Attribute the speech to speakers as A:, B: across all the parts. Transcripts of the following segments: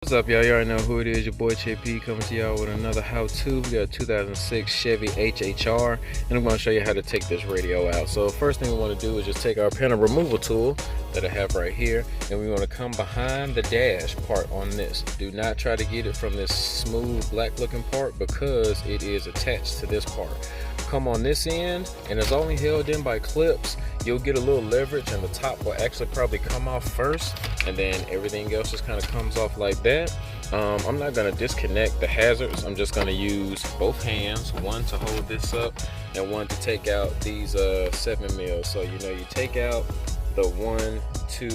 A: What's up, y'all? You already know who it is. Your boy JP coming to y'all with another how-to. We got a 2006 Chevy HHR, and I'm going to show you how to take this radio out. So first thing we want to do is just take our panel removal tool that I have right here, and we want to come behind the dash part on this. Do not try to get it from this smooth black looking part because it is attached to this part. Come on this end, and it's only held in by clips. You'll get a little leverage, and the top will actually probably come off first, and then everything else just kind of comes off like that. I'm not going to disconnect the hazards. I'm just going to use both hands, one to hold this up and one to take out these 7 mils. So you take out the 1, 2,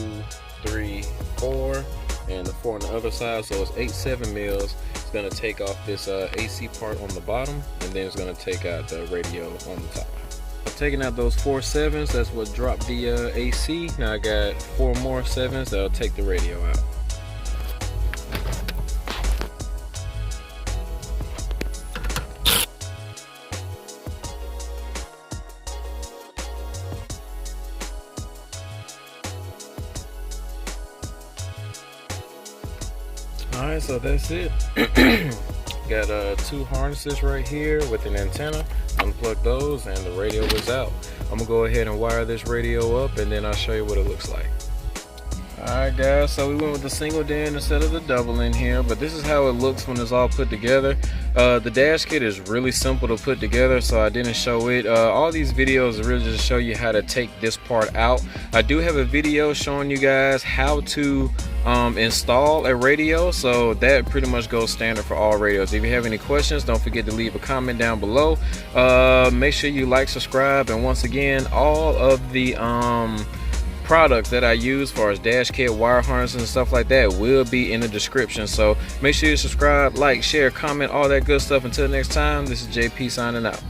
A: 3, 4, and the 4 on the other side, so it's 8 7 mils. It's going to take off this AC part on the bottom, and then it's going to take out the radio on the top. I'm taking out those 4 7s, that's what dropped the AC. Now I got 4 more 7s that'll take the radio out. Alright, so that's it. Got 2 harnesses right here with an antenna. Unplug those and the radio is out. I'm gonna go ahead and wire this radio up, and then I'll show you what it looks like. Alright guys, so we went with the single DIN instead of the double in here, but this is how it looks when it's all put together. The dash kit is really simple to put together, so I didn't show it. All these videos are really just show you how to take this part out. I do have a video showing you guys how to install a radio, so that pretty much goes standard for all radios. If you have any questions, don't forget to leave a comment down below. Make sure you like, subscribe, and once again, all of the products that I use as far as dash kit, wire harnesses, and stuff like that will be in the description. So make sure you subscribe, like, share, comment, all that good stuff. Until next time, this is JP signing out.